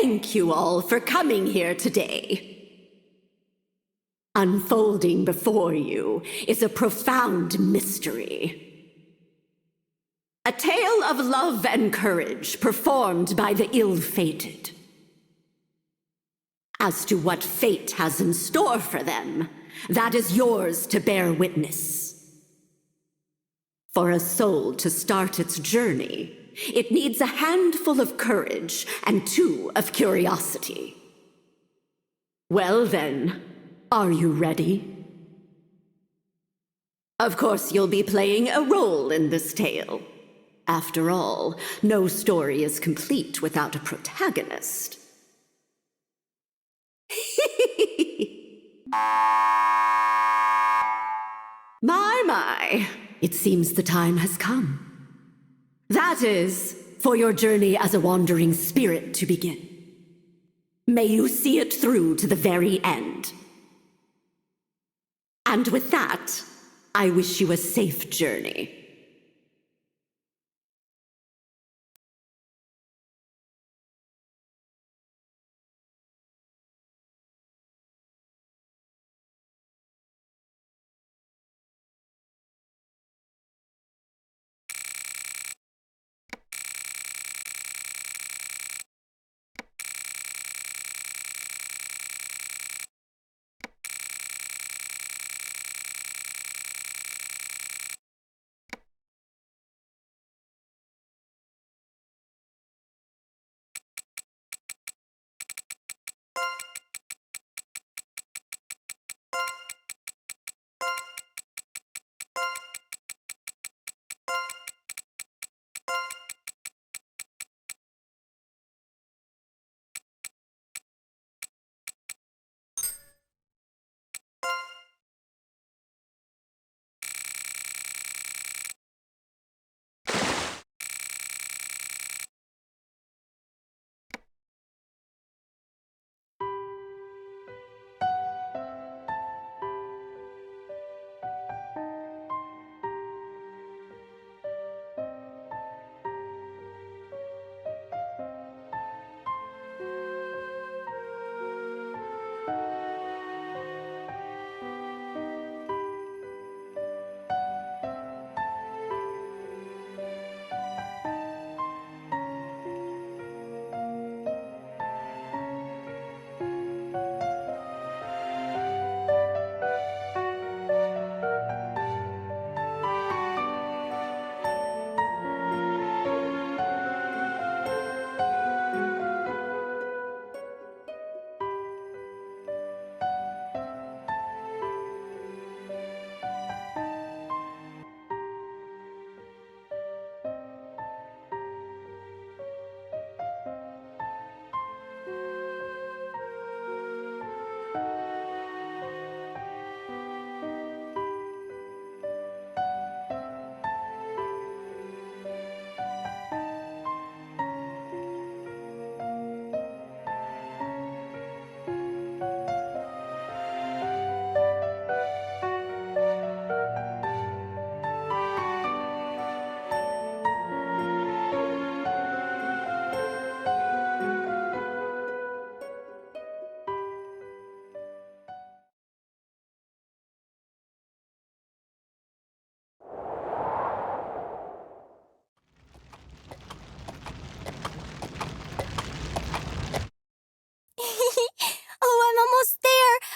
Thank you all for coming here today. Unfolding before you is a profound mystery. A tale of love and courage performed by the ill-fated. As to what fate has in store for them, that is yours to bear witness. For a soul to start its journey, it needs a handful of courage and 2 of curiosity. Well then, are you ready? Of course, you'll be playing a role in this tale. After all, no story is complete without a protagonist. My, it seems the time has come. That is, for your journey as a wandering spirit to begin. May you see it through to the very end. And with that, I wish you a safe journey.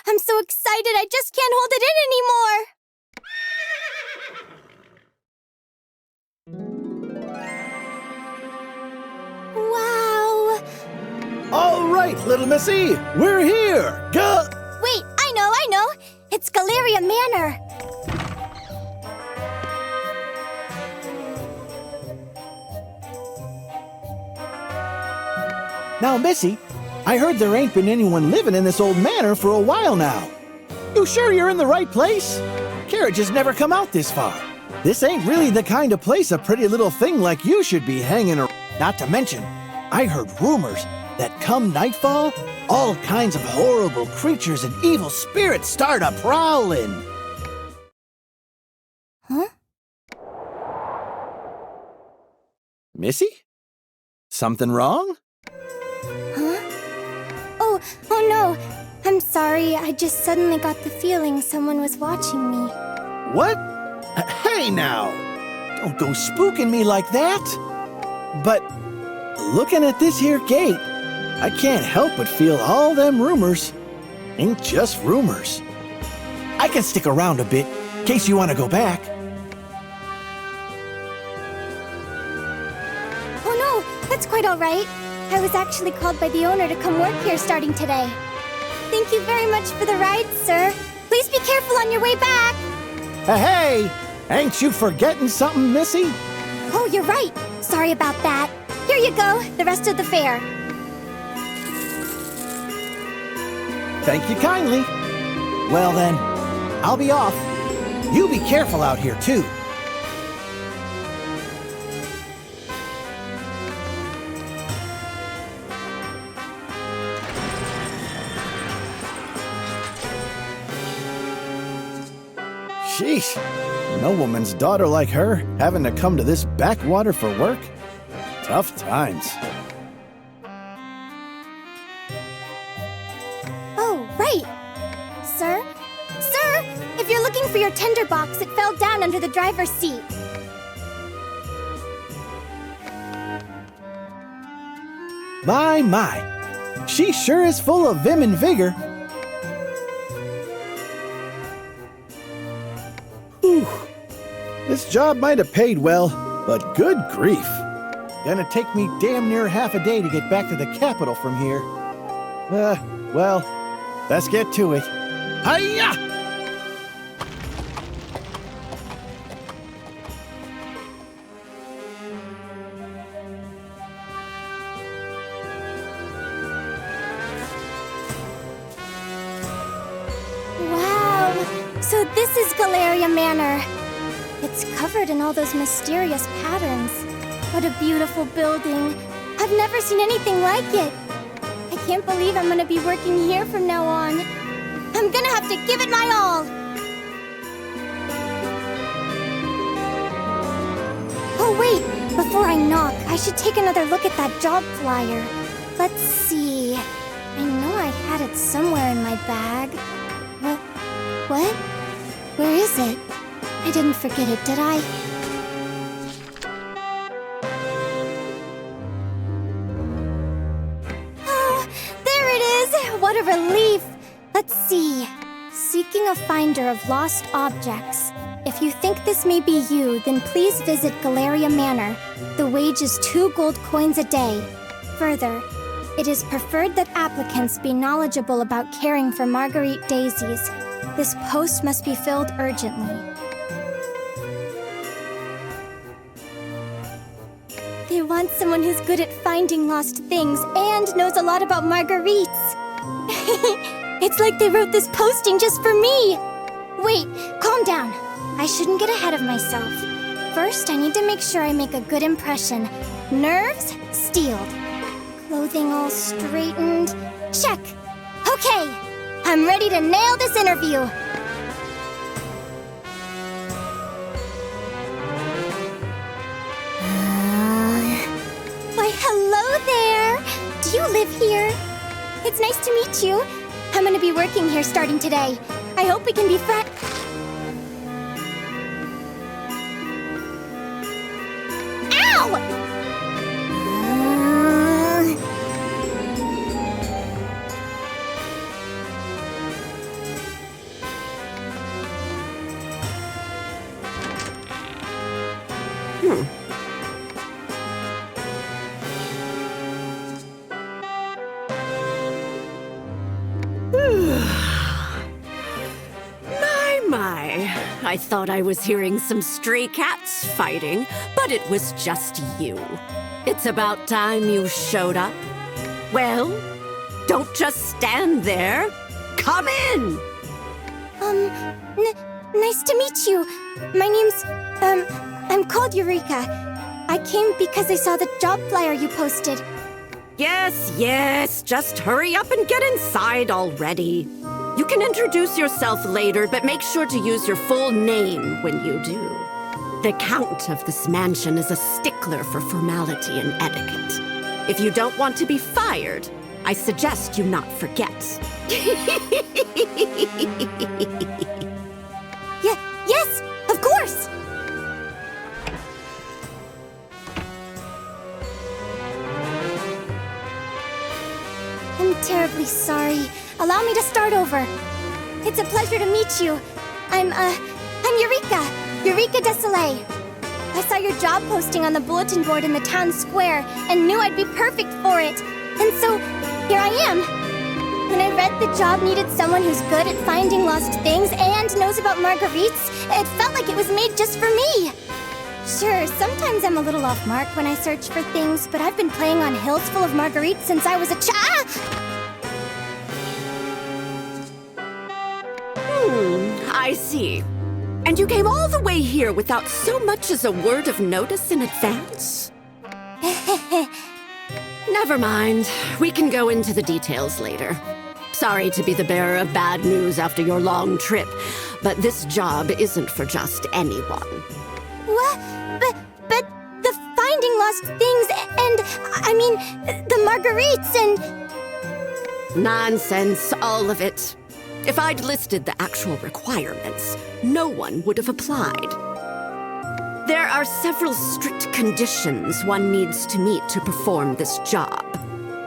I'm so excited, I just can't hold it in anymore! Wow! All right, little missy, we're here! Wait, I know! It's Galleria Manor! Now, Missy, I heard there ain't been anyone living in this old manor for a while now. You sure you're in the right place? Carriages never come out this far. This ain't really the kind of place a pretty little thing like you should be hanging around. Not to mention, I heard rumors that come nightfall, all kinds of horrible creatures and evil spirits start a-prowling. Huh? Missy? Something wrong? Huh? oh no. I'm sorry, I just suddenly got the feeling someone was watching me. What? Hey now! Don't go spooking me like that! But looking at this here gate, I can't help but feel all them rumors ain't just rumors. I can stick around a bit, in case you want to go back. Oh no, that's quite all right. I was actually called by the owner to come work here starting today. Thank you very much for the ride, sir. Please be careful on your way back. Hey! Ain't you forgetting something, Missy? Oh, you're right. Sorry about that. Here you go, the rest of the fare. Thank you kindly. Well then, I'll be off. You be careful out here, too. Sheesh, no woman's daughter like her having to come to this backwater for work? Tough times. Oh, right. Sir? Sir, if you're looking for your tender box, it fell down under the driver's seat. My. She sure is full of vim and vigor. Whew. This job might have paid well, but good grief. Gonna take me damn near half a day to get back to the capital from here. Well, let's get to it. Hi-ya! Wow, so this is Galleria Manor. It's covered in all those mysterious patterns. What a beautiful building. I've never seen anything like it. I can't believe I'm gonna be working here from now on. I'm gonna have to give it my all. Oh wait, before I knock, I should take another look at that job flyer. Let's see. I know I had it somewhere in my bag. What? Where is it? I didn't forget it, did I? Oh, there it is! What a relief! Let's see. Seeking a finder of lost objects. If you think this may be you, then please visit Galleria Manor. The wage is 2 gold coins a day. Further, it is preferred that applicants be knowledgeable about caring for Marguerite daisies. This post must be filled urgently. They want someone who's good at finding lost things and knows a lot about Marguerites. It's like they wrote this posting just for me. Wait, calm down. I shouldn't get ahead of myself. First, I need to make sure I make a good impression. Nerves steeled. Clothing all straightened. Check. Okay, I'm ready to nail this interview. Why, hello there. Do you live here? It's nice to meet you. I'm gonna be working here starting today. I hope we can be friends. Ow! I thought I was hearing some stray cats fighting, but it was just you. It's about time you showed up. Well, don't just stand there. Come in! Nice to meet you. My name's, I'm called Eureka. I came because I saw the job flyer you posted. Yes, just hurry up and get inside already. You can introduce yourself later, but make sure to use your full name when you do. The Count of this mansion is a stickler for formality and etiquette. If you don't want to be fired, I suggest you not forget. Yes, of course! I'm terribly sorry. Allow me to start over. It's a pleasure to meet you. I'm Eureka Desolé. I saw your job posting on the bulletin board in the town square and knew I'd be perfect for it. And so, here I am. When I read the job needed someone who's good at finding lost things and knows about marguerites, it felt like it was made just for me. Sure, sometimes I'm a little off mark when I search for things, but I've been playing on hills full of marguerites since I was a I see. And you came all the way here without so much as a word of notice in advance? Never mind. We can go into the details later. Sorry to be the bearer of bad news after your long trip, but this job isn't for just anyone. What? But the finding lost things and, the marguerites and... Nonsense, all of it. If I'd listed the actual requirements, no one would have applied. There are several strict conditions one needs to meet to perform this job.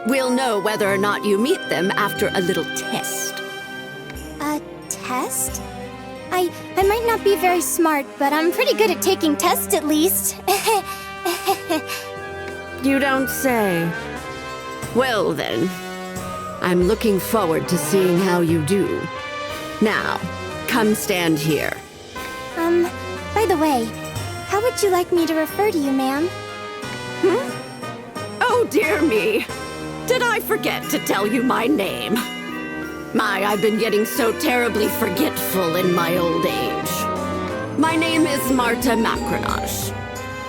We'll know whether or not you meet them after a little test. A test? I might not be very smart, but I'm pretty good at taking tests at least. You don't say. Well then, I'm looking forward to seeing how you do. Now, come stand here. By the way, how would you like me to refer to you, ma'am? Oh dear me. Did I forget to tell you my name? I've been getting so terribly forgetful in my old age. My name is Marta Macronache.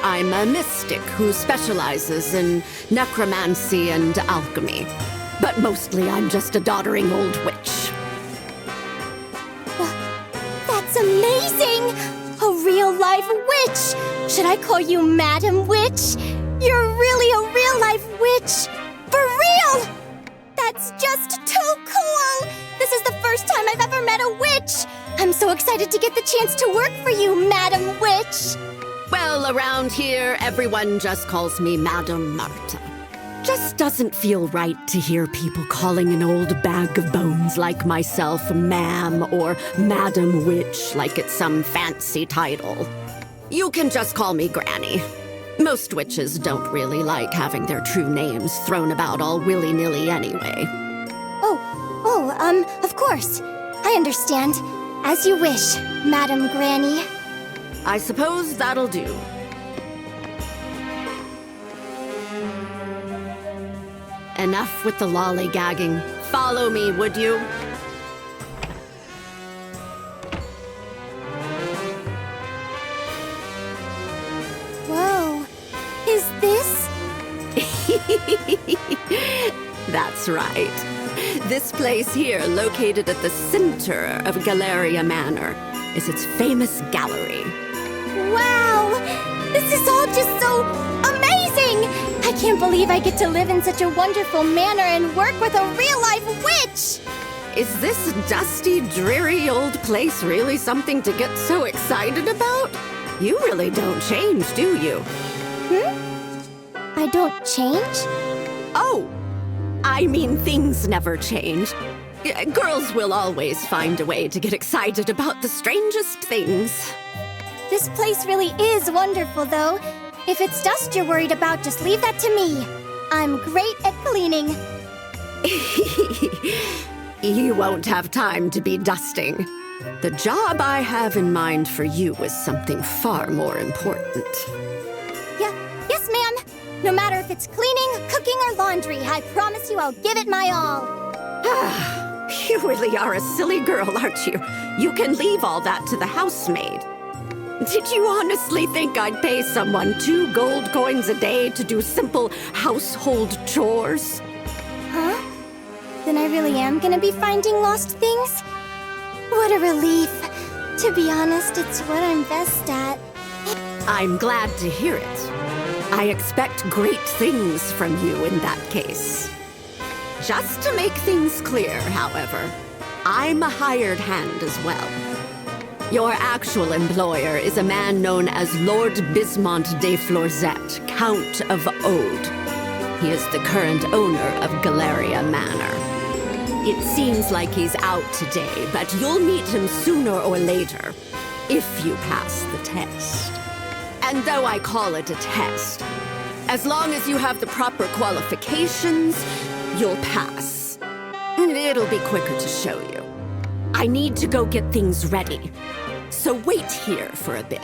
I'm a mystic who specializes in necromancy and alchemy. But mostly I'm just a doddering old witch. That's amazing! A real-life witch! Should I call you Madam Witch? You're really a real-life witch! For real! That's just too cool! This is the first time I've ever met a witch! I'm so excited to get the chance to work for you, Madam Witch! Well, around here, everyone just calls me Madam Marta. Just doesn't feel right to hear people calling an old bag of bones like myself ma'am or Madam Witch like it's some fancy title. You can just call me Granny. Most witches don't really like having their true names thrown about all willy-nilly anyway. Of course. I understand. As you wish, Madam Granny. I suppose that'll do. Enough with the lollygagging. Follow me, would you? Whoa. Is this? That's right. This place here, located at the center of Galleria Manor, is its famous gallery. Wow! This is all just so amazing! I can't believe I get to live in such a wonderful manor and work with a real-life witch! Is this dusty, dreary old place really something to get so excited about? You really don't change, do you? I don't change? Oh! I mean, things never change. Girls will always find a way to get excited about the strangest things. This place really is wonderful, though. If it's dust you're worried about, just leave that to me. I'm great at cleaning. You won't have time to be dusting. The job I have in mind for you is something far more important. Yes, ma'am. No matter if it's cleaning, cooking, or laundry, I promise you I'll give it my all. You really are a silly girl, aren't you? You can leave all that to the housemaid. Did you honestly think I'd pay someone 2 gold coins a day to do simple household chores? Huh? Then I really am gonna be finding lost things? What a relief. To be honest, it's what I'm best at. I'm glad to hear it. I expect great things from you in that case. Just to make things clear, however, I'm a hired hand as well. Your actual employer is a man known as Lord Bismont de Florzette, Count of Ode. He is the current owner of Galleria Manor. It seems like he's out today, but you'll meet him sooner or later, if you pass the test. And though I call it a test, as long as you have the proper qualifications, you'll pass. It'll be quicker to show you. I need to go get things ready, so wait here for a bit.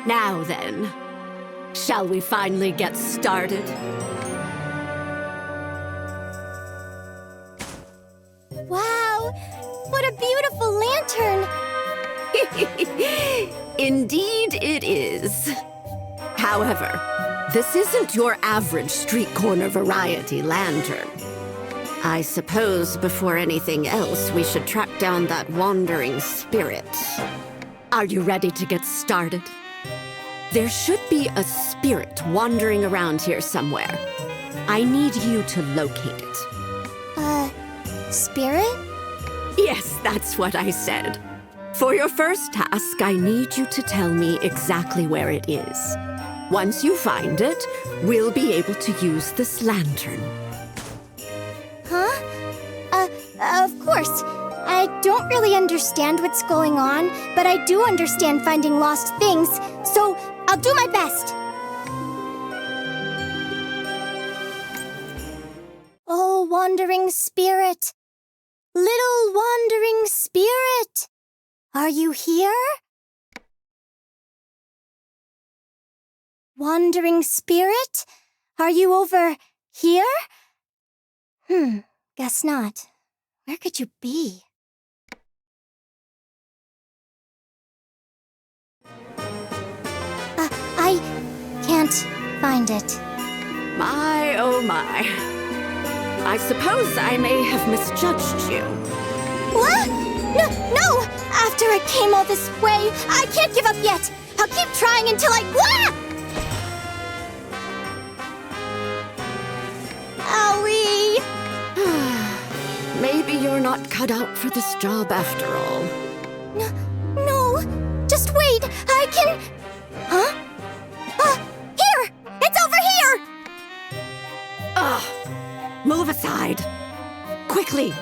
Now then, shall we finally get started? Wow! What a beautiful lantern! Indeed it is. However, this isn't your average street corner variety lantern. I suppose before anything else, we should track down that wandering spirit. Are you ready to get started? There should be a spirit wandering around here somewhere. I need you to locate it. Spirit? Yes, that's what I said. For your first task, I need you to tell me exactly where it is. Once you find it, we'll be able to use this lantern. Huh? Of course. I don't really understand what's going on, but I do understand finding lost things, so I'll do my best. Oh, wandering spirit. Little wandering spirit. Are you here? Wandering spirit? Are you over here? Guess not. Where could you be? I can't find it. My, oh my. I suppose I may have misjudged you. What? No! After I came all this way, I can't give up yet! I'll keep trying until I... Owie! Maybe you're not cut out for this job after all. No! Just wait! I can... Huh? Here! It's over here! Ugh! Move aside! Quickly!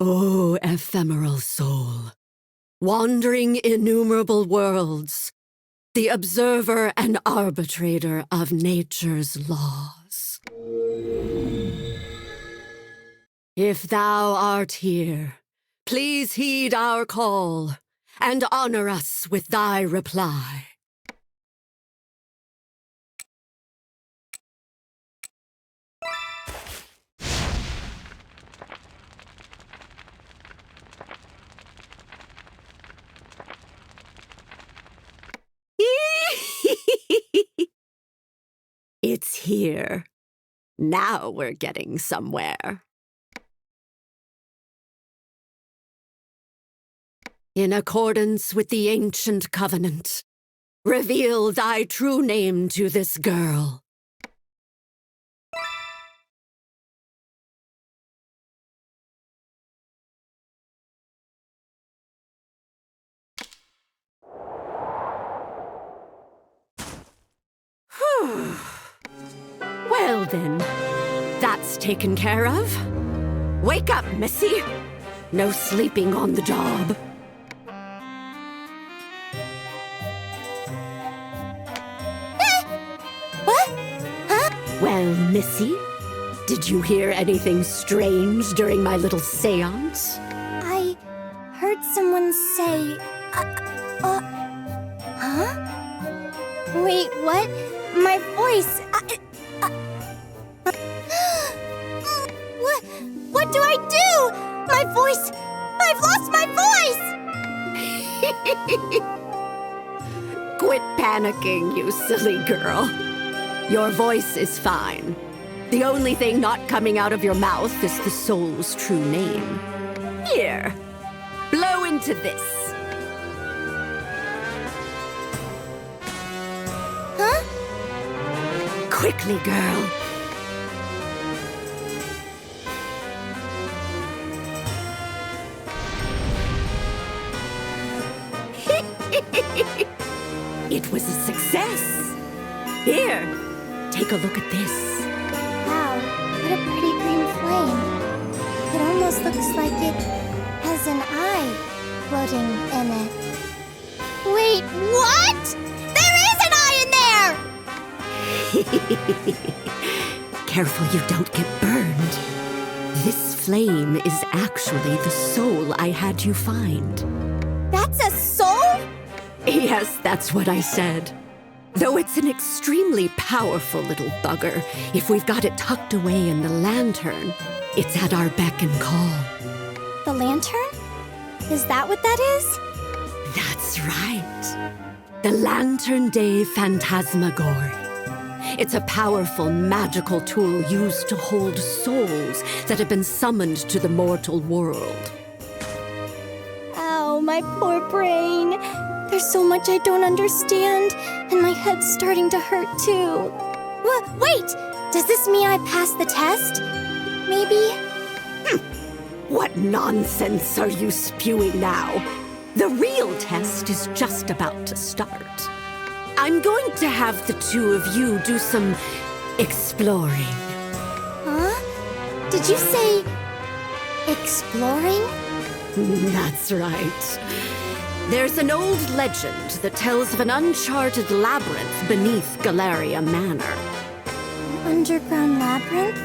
O ephemeral soul, wandering innumerable worlds, the observer and arbitrator of nature's laws. If thou art here, please heed our call and honor us with thy reply. It's here. Now we're getting somewhere. In accordance with the ancient covenant, reveal thy true name to this girl. Well then, that's taken care of. Wake up, Missy. No sleeping on the job. What? Huh? Well, Missy, did you hear anything strange during my little seance? I heard someone say, huh? Wait, what? My voice. What do I do? My voice. I've lost my voice. Quit panicking, you silly girl. Your voice is fine. The only thing not coming out of your mouth is the soul's true name. Here, blow into this. Huh? Quickly, girl. It was a success. Here, take a look at this. Wow, what a pretty green flame. It almost looks like it has an eye floating in it. Wait, what? There is an eye in there! Careful you don't get burned. This flame is actually the soul I had you find. That's a soul? Yes, that's what I said. Though it's an extremely powerful little bugger, if we've got it tucked away in the lantern, it's at our beck and call. The lantern? Is that what that is? That's right. The Lantern de Phantasmagoria. It's a powerful magical tool used to hold souls that have been summoned to the mortal world. Ow, my poor brain. There's so much I don't understand, and my head's starting to hurt too. Wait! Does this mean I passed the test? Maybe? What nonsense are you spewing now? The real test is just about to start. I'm going to have the two of you do some exploring. Huh? Did you say exploring? That's right. There's an old legend that tells of an uncharted labyrinth beneath Galleria Manor. An underground labyrinth?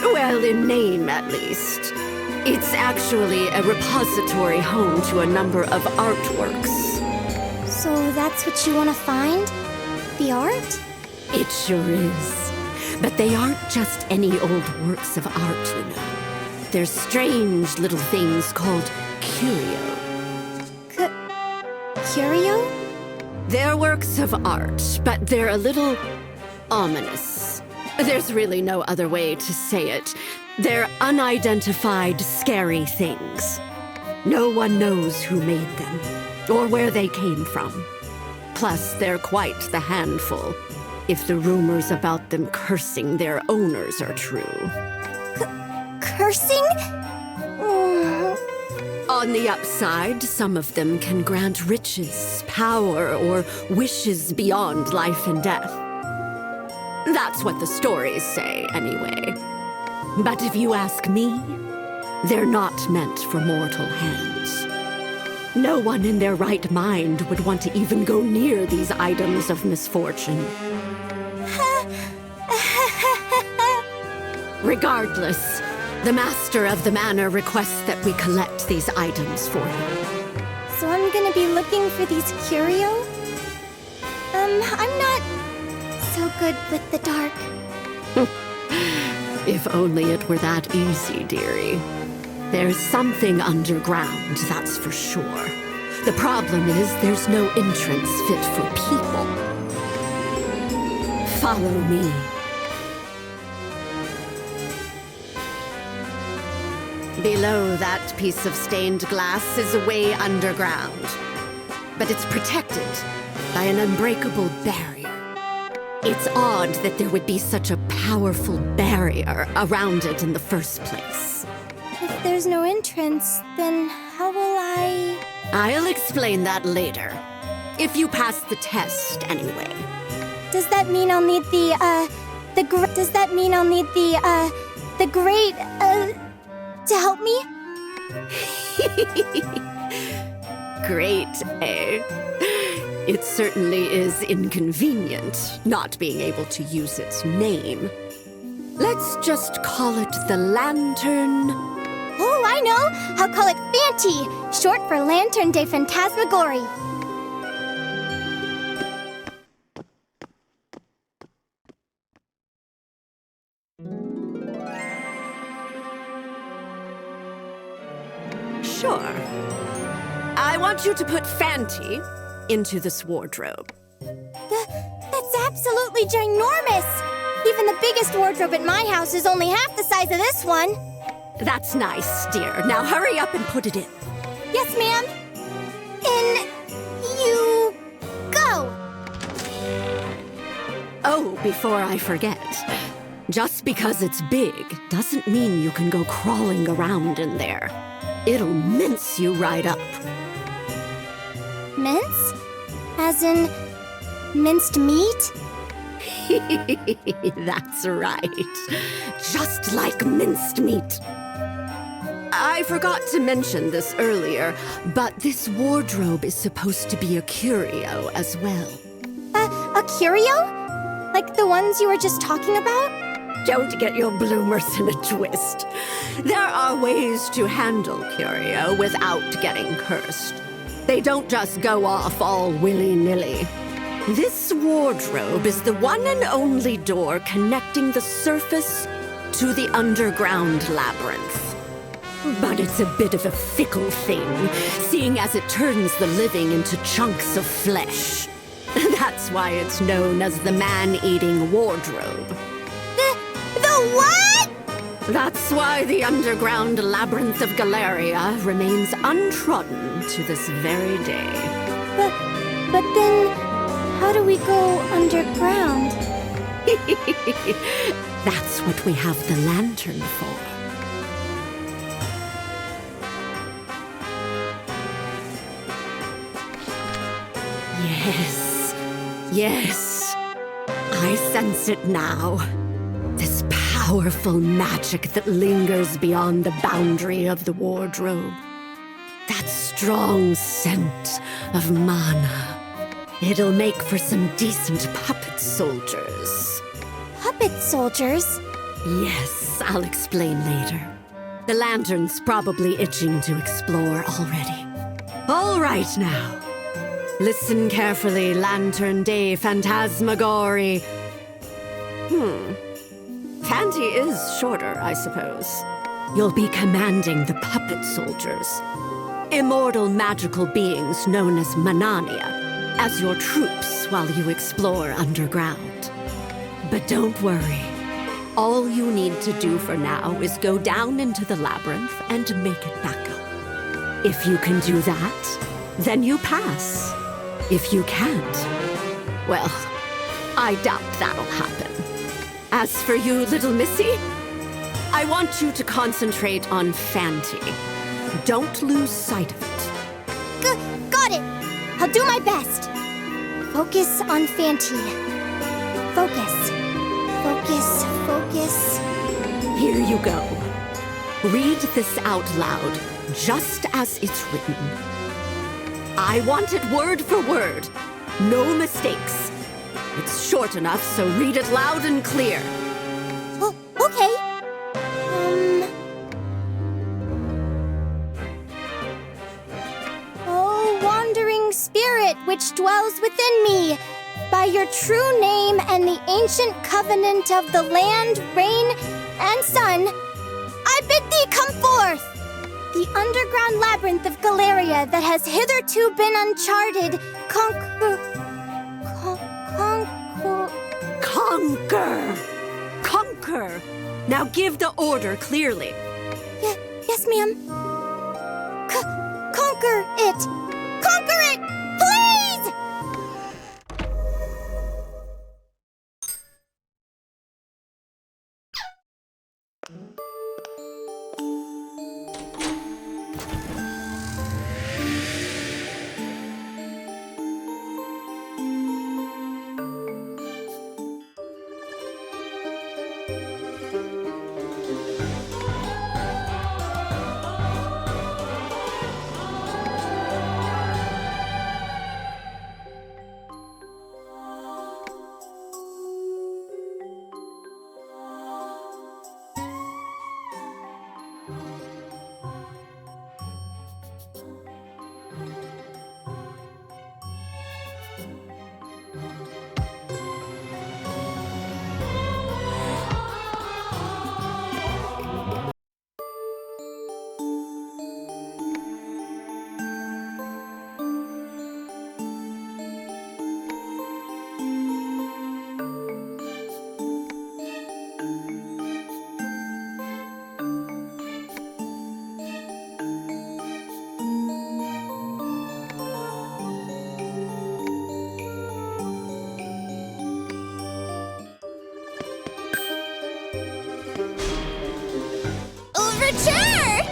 Well, in name, at least. It's actually a repository home to a number of artworks. So that's what you want to find? The art? It sure is. But they aren't just any old works of art, you know. They're strange little things called curio. Curio? They're works of art, but they're a little ominous. There's really no other way to say it. They're unidentified, scary things. No one knows who made them, or where they came from. Plus, they're quite the handful, if the rumors about them cursing their owners are true. Cursing? On the upside, some of them can grant riches, power, or wishes beyond life and death. That's what the stories say, anyway. But if you ask me, they're not meant for mortal hands. No one in their right mind would want to even go near these items of misfortune. Regardless, the master of the manor requests that we collect these items for him. So I'm gonna be looking for these curio? I'm not so good with the dark. If only it were that easy, dearie. There's something underground, that's for sure. The problem is there's no entrance fit for people. Follow me. Below that piece of stained glass is a way underground. But it's protected by an unbreakable barrier. It's odd that there would be such a powerful barrier around it in the first place. If there's no entrance, then how will I... I'll explain that later. If you pass the test, anyway. Does that mean I'll need does that mean I'll need the great, to help me? Great, eh? It certainly is inconvenient not being able to use its name. Let's just call it the Lantern. Oh, I know! I'll call it Fanty, short for Lantern de Phantasmagorie. Sure. I want you to put Fanty into this wardrobe. That's absolutely ginormous! Even the biggest wardrobe at my house is only half the size of this one. That's nice, dear. Now hurry up and put it in. Yes, ma'am. In you go! Oh, before I forget. Just because it's big doesn't mean you can go crawling around in there. It'll mince you right up. Mince? As in minced meat? That's right. Just like minced meat. I forgot to mention this earlier, but this wardrobe is supposed to be a curio as well. A curio? Like the ones you were just talking about? Don't get your bloomers in a twist. There are ways to handle curio without getting cursed. They don't just go off all willy-nilly. This wardrobe is the one and only door connecting the surface to the underground labyrinth. But it's a bit of a fickle thing, seeing as it turns the living into chunks of flesh. That's why it's known as the man-eating wardrobe. The what? That's why the underground Labyrinth of Galleria remains untrodden to this very day. But then, how do we go underground? That's what we have the lantern for. Yes. I sense it now. This powerful magic that lingers beyond the boundary of the wardrobe. That strong scent of mana. It'll make for some decent puppet soldiers. Puppet soldiers? Yes, I'll explain later. The lantern's probably itching to explore already. All right now. Listen carefully, Lantern de Phantasmagorie. Fanty is shorter, I suppose. You'll be commanding the puppet soldiers, immortal magical beings known as Manania, as your troops while you explore underground. But don't worry. All you need to do for now is go down into the labyrinth and make it back up. If you can do that, then you pass. If you can't, well, I doubt that'll happen. As for you, little missy, I want you to concentrate on Fanty. Don't lose sight of it. Got it! I'll do my best. Focus on Fanty. Focus. Focus, focus. Here you go. Read this out loud, just as it's written. I want it word for word. No mistakes. It's short enough, so read it loud and clear. Oh, okay. Oh, wandering spirit which dwells within me, by your true name and the ancient covenant of the land, rain, and sun, I bid thee come forth! The underground labyrinth of Galleria that has hitherto been uncharted, Conquer! Conquer! Now give the order clearly. Yes, ma'am. Conquer it! Conquer it! Please! Overture!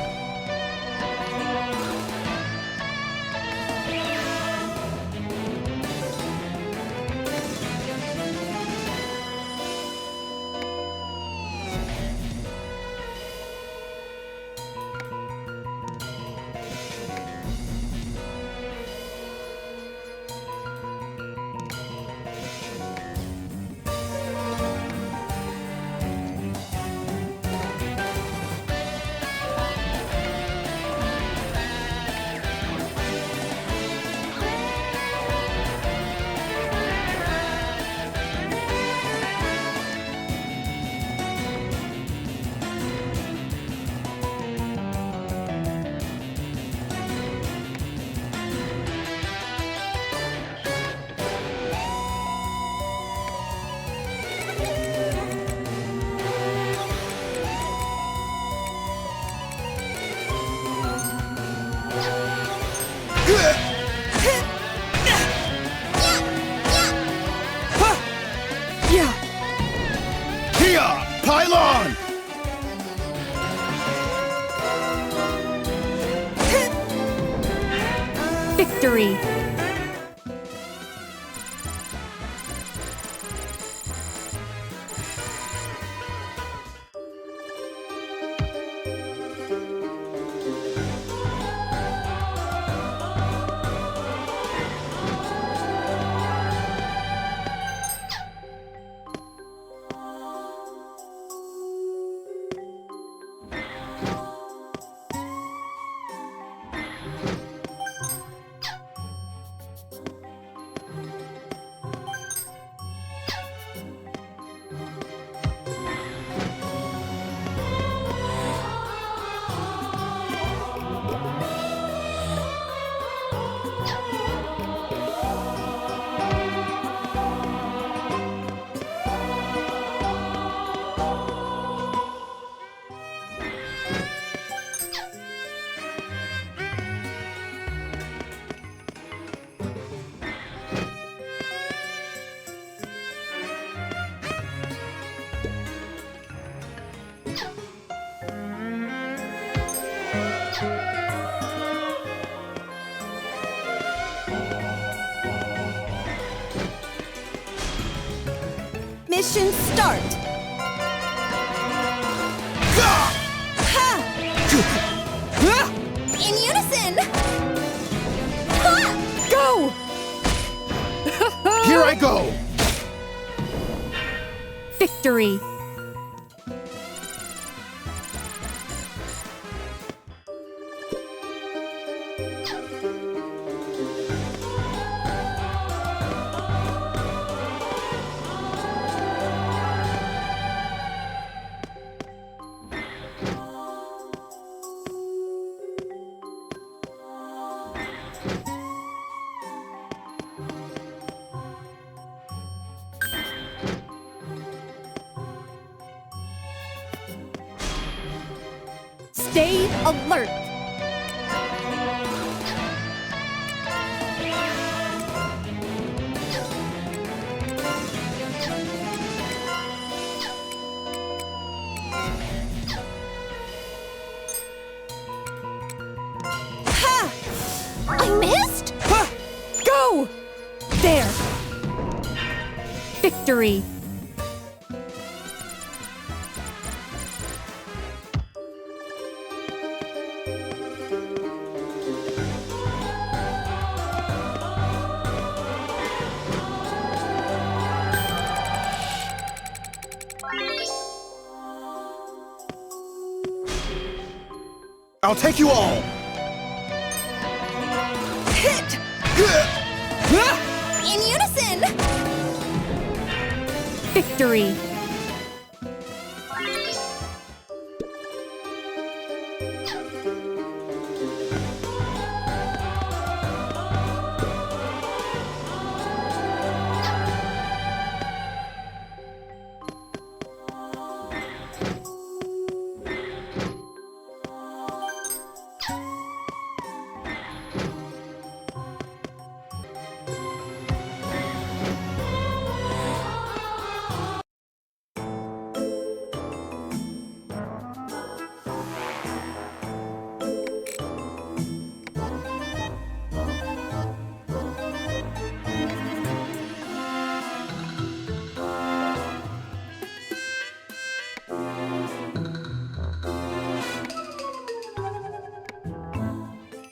Here! Pylon! Victory! Mission start! In unison! Go! Here I go! Victory! Stay alert! Ha! I missed? Ha! Go! There! Victory! I'll take you all! Hit! In unison! Victory!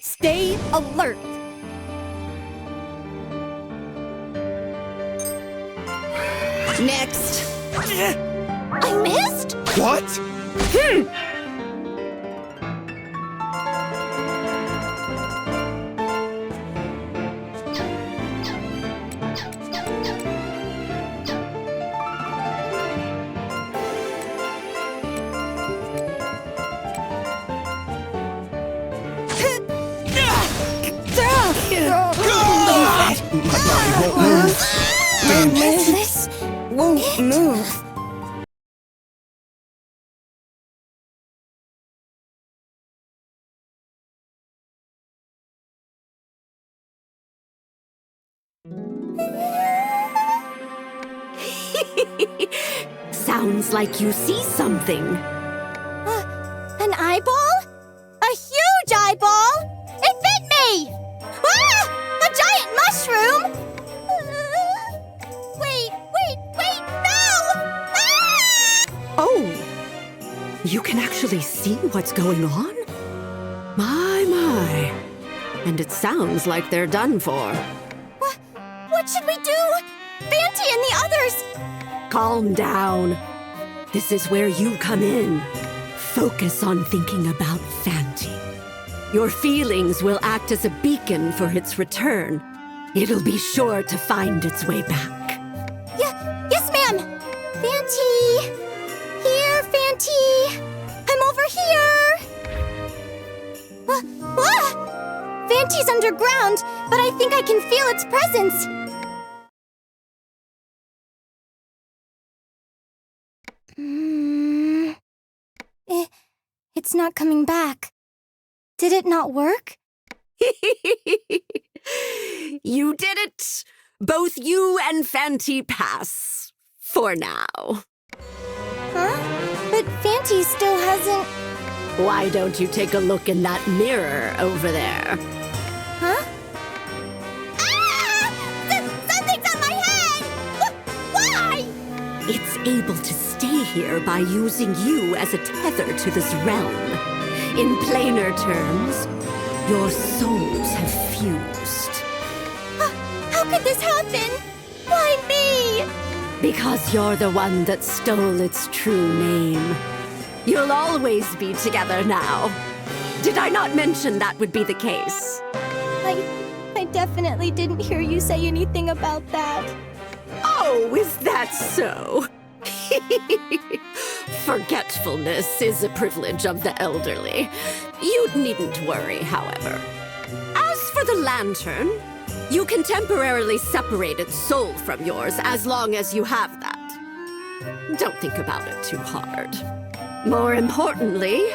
Stay alert! Next! I missed? What? My body won't move. Damn it. This won't move. Sounds like you see something. An eyeball? A huge eyeball? It bit me! Ah! A giant mushroom! Wait, no! Ah! Oh! You can actually see what's going on? My. And it sounds like they're done for. What should we do? Banty and the others! Calm down. This is where you come in. Focus on thinking about Fanti. Your feelings will act as a beacon for its return. It'll be sure to find its way back. Yes, ma'am! Fanty! Here, Fanty! I'm over here! Fanty's underground, but I think I can feel its presence. It's not coming back. Did it not work? You did it! Both you and Fanti pass. For now. Huh? But Fanty still hasn't... Why don't you take a look in that mirror over there? Huh? Ah! Something's on my head! Why? It's able to stay here by using you as a tether to this realm. In plainer terms, your souls have fused. How could this happen? Why me? Because you're the one that stole its true name. You'll always be together now. Did I not mention that would be the case? I definitely didn't hear you say anything about that. Oh, is that so? Forgetfulness is a privilege of the elderly. You needn't worry, however. As for the lantern, you can temporarily separate its soul from yours as long as you have that. Don't think about it too hard. More importantly,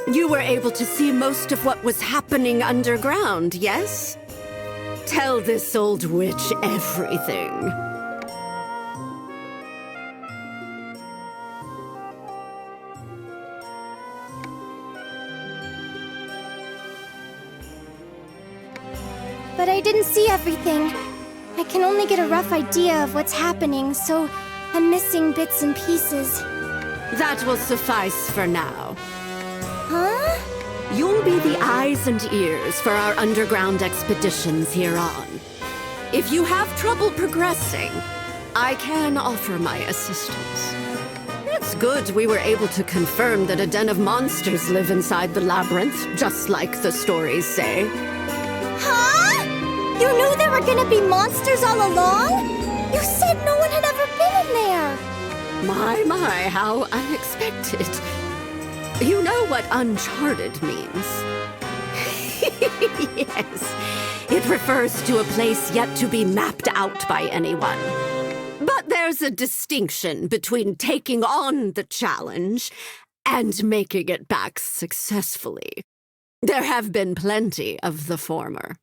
You were able to see most of what was happening underground, yes? Tell this old witch everything. But I didn't see everything. I can only get a rough idea of what's happening, so I'm missing bits and pieces. That will suffice for now. Huh? You'll be the eyes and ears for our underground expeditions here on. If you have trouble progressing, I can offer my assistance. It's good we were able to confirm that a den of monsters live inside the labyrinth, just like the stories say. Huh? You knew there were gonna be monsters all along? You said no one had ever been in there. My, how unexpected. You know what uncharted means? Yes, it refers to a place yet to be mapped out by anyone. But there's a distinction between taking on the challenge and making it back successfully. There have been plenty of the former.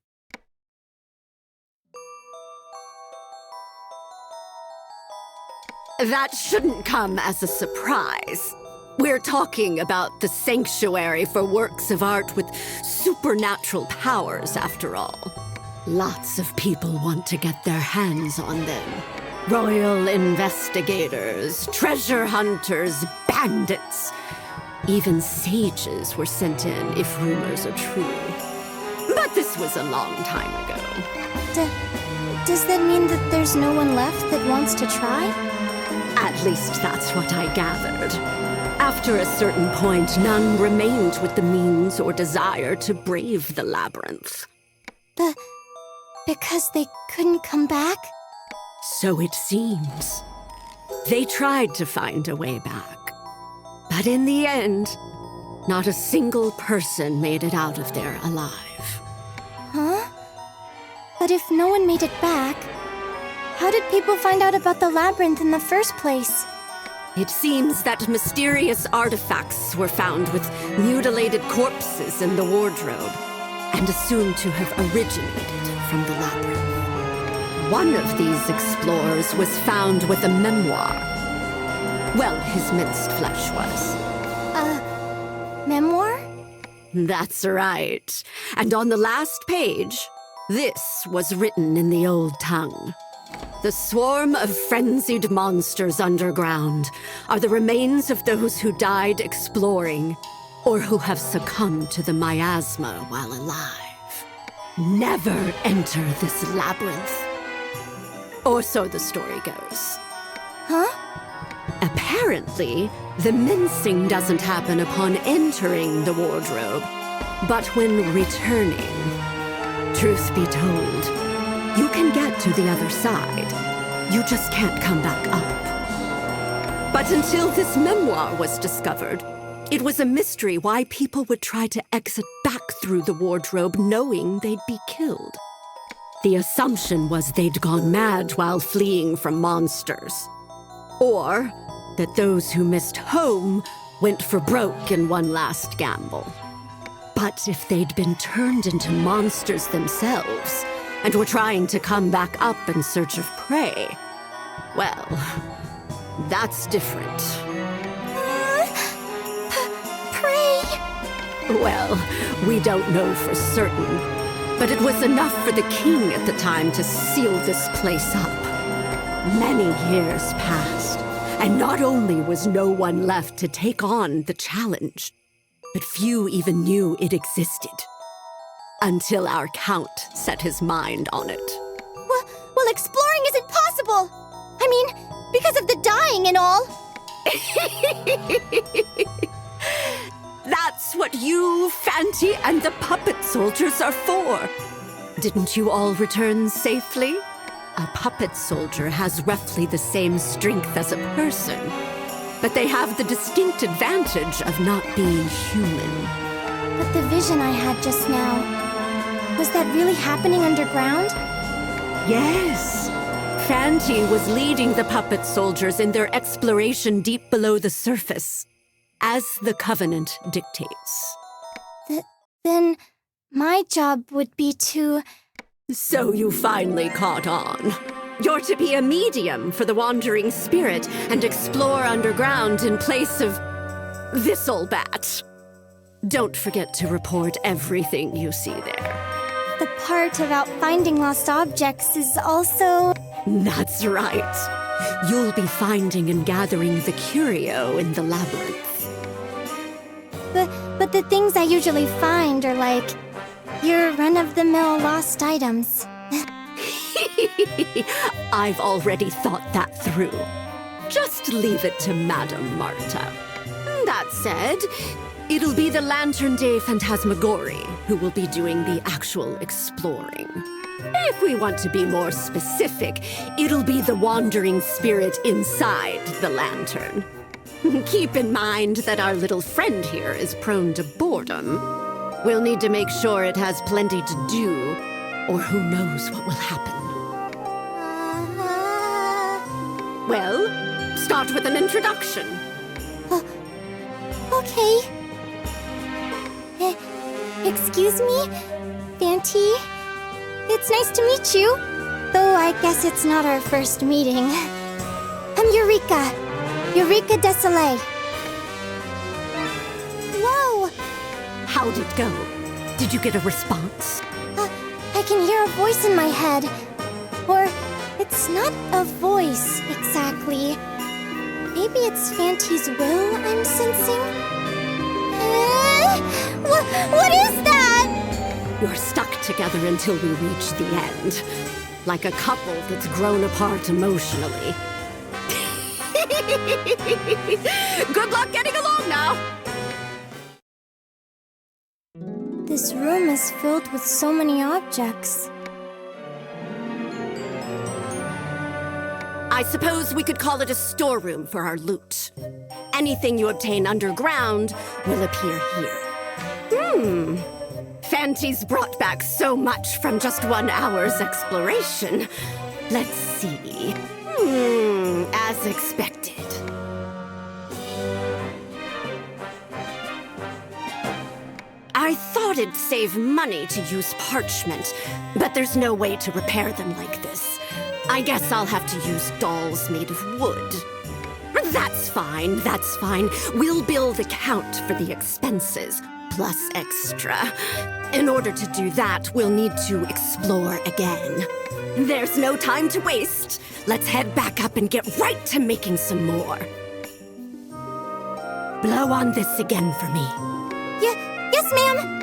That shouldn't come as a surprise. We're talking about the sanctuary for works of art with supernatural powers, after all. Lots of people want to get their hands on them. Royal investigators, treasure hunters, bandits. Even sages were sent in, if rumors are true. But this was a long time ago. Does that mean that there's no one left that wants to try? At least that's what I gathered. After a certain point, none remained with the means or desire to brave the labyrinth. Because they couldn't come back? So it seems. They tried to find a way back. But in the end, not a single person made it out of there alive. Huh? But if no one made it back, how did people find out about the labyrinth in the first place? It seems that mysterious artifacts were found with mutilated corpses in the wardrobe, and assumed to have originated from the labyrinth. One of these explorers was found with a memoir. Well, his minced flesh was. Memoir? That's right. And on the last page, this was written in the old tongue. The swarm of frenzied monsters underground are the remains of those who died exploring or who have succumbed to the miasma while alive. Never enter this labyrinth. Or so the story goes. Huh? Apparently, the mincing doesn't happen upon entering the wardrobe, but when returning. Truth be told, you can get to the other side. You just can't come back up. But until this memoir was discovered, it was a mystery why people would try to exit back through the wardrobe knowing they'd be killed. The assumption was they'd gone mad while fleeing from monsters. Or that those who missed home went for broke in one last gamble. But if they'd been turned into monsters themselves and were trying to come back up in search of prey, well, that's different. Prey? Well, we don't know for certain, but it was enough for the king at the time to seal this place up. Many years passed, and not only was no one left to take on the challenge, but few even knew it existed. Until our count set his mind on it. Well, exploring isn't possible! I mean, because of the dying and all! That's what you, Fanty, and the puppet soldiers are for. Didn't you all return safely? A puppet soldier has roughly the same strength as a person, but they have the distinct advantage of not being human. But the vision I had just now, was that really happening underground? Yes. Fanty was leading the puppet soldiers in their exploration deep below the surface. as the Covenant dictates. Then my job would be to... So you finally caught on. You're to be a medium for the wandering spirit and explore underground in place of this old bat. Don't forget to report everything you see there. The part about finding lost objects is also... That's right. You'll be finding and gathering the curio in the labyrinth. But the things I usually find are like your run-of-the-mill lost items. I've already thought that through. Just leave it to Madame Marta. That said, it'll be the Lantern Day Phantasmagorie who will be doing the actual exploring. If we want to be more specific, it'll be the wandering spirit inside the lantern. Keep in mind that our little friend here is prone to boredom. We'll need to make sure it has plenty to do, or who knows what will happen. Well, start with an introduction. Okay. Excuse me? Fanty? It's nice to meet you. Though I guess it's not our first meeting. I'm Eureka. Eureka Desolé. Whoa! How'd it go? Did you get a response? I can hear a voice in my head. Or, it's not a voice, exactly. Maybe it's Fanty's will I'm sensing? What is that? You're stuck together until we reach the end. Like a couple that's grown apart emotionally. Good luck getting along now! This room is filled with so many objects. I suppose we could call it a storeroom for our loot. Anything you obtain underground will appear here. Fanty's brought back so much from just 1 hour's exploration. Let's see. As expected. I thought it'd save money to use parchment, but there's no way to repair them like this. I guess I'll have to use dolls made of wood. That's fine. We'll bill the count for the expenses, plus extra. In order to do that, we'll need to explore again. There's no time to waste. Let's head back up and get right to making some more. Blow on this again for me. Yes, ma'am!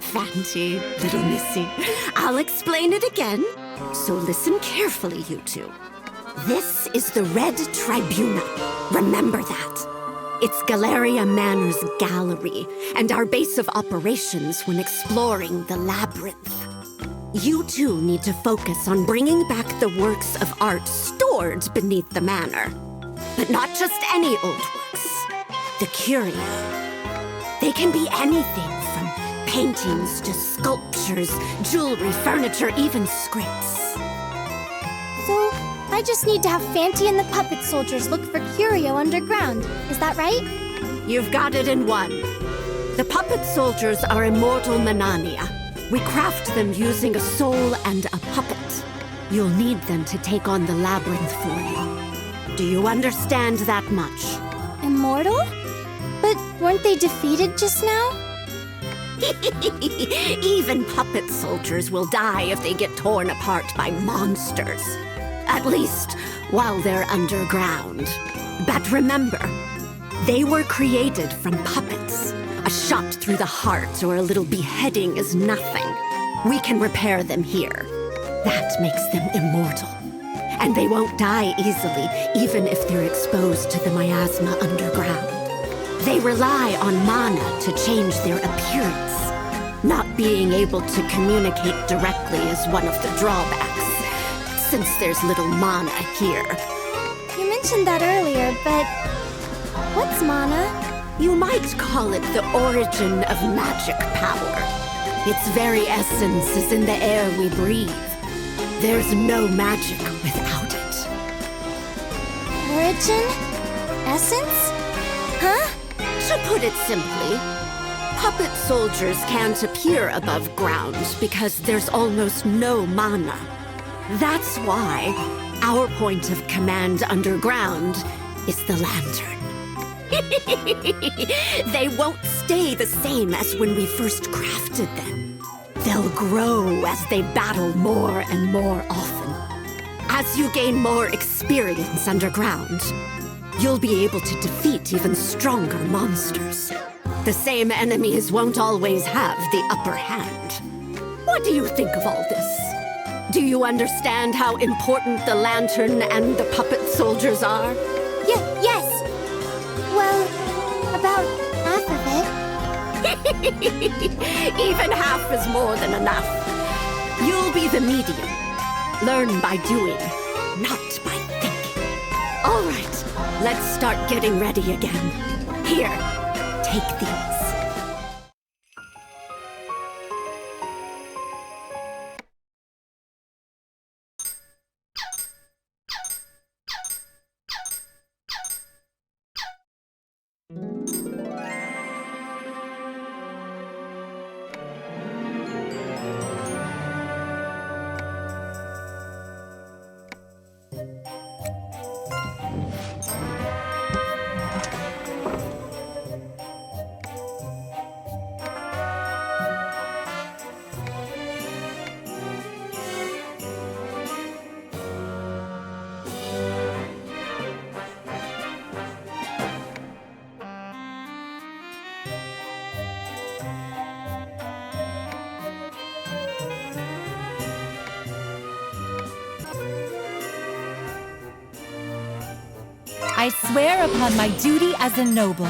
Fanty, little missy. I'll explain it again. So listen carefully, you two. This is the Red Tribuna. Remember that. It's Galleria Manor's gallery, and our base of operations when exploring the Labyrinth. You two need to focus on bringing back the works of art stored beneath the manor. But not just any old works. The curio. They can be anything from paintings to sculptures, jewelry, furniture, even scripts. So, I just need to have Fanty and the puppet soldiers look for curio underground. Is that right? You've got it in one. The puppet soldiers are immortal Manania. We craft them using a soul and a puppet. You'll need them to take on the labyrinth for you. Do you understand that much? Immortal? But weren't they defeated just now? Even puppet soldiers will die if they get torn apart by monsters. At least, while they're underground. But remember, they were created from puppets. A shot through the heart or a little beheading is nothing. We can repair them here. That makes them immortal. And they won't die easily, even if they're exposed to the miasma underground. They rely on mana to change their appearance. Not being able to communicate directly is one of the drawbacks, since there's little mana here. You mentioned that earlier, but what's mana? You might call it the origin of magic power. Its very essence is in the air we breathe, There's no magic without it. Origin? Essence? Huh? To put it simply, puppet soldiers can't appear above ground because there's almost no mana. That's why our point of command underground is the lantern. They won't stay the same as when we first crafted them. They'll grow as they battle more and more often. As you gain more experience underground, you'll be able to defeat even stronger monsters. The same enemies won't always have the upper hand. What do you think of all this? Do you understand how important the lantern and the puppet soldiers are? Yes. Well, about half of it. Even half is more than enough. You'll be the medium. Learn by doing, not by thinking. All right, let's start getting ready again. Here, take these. I swear upon my duty as a noble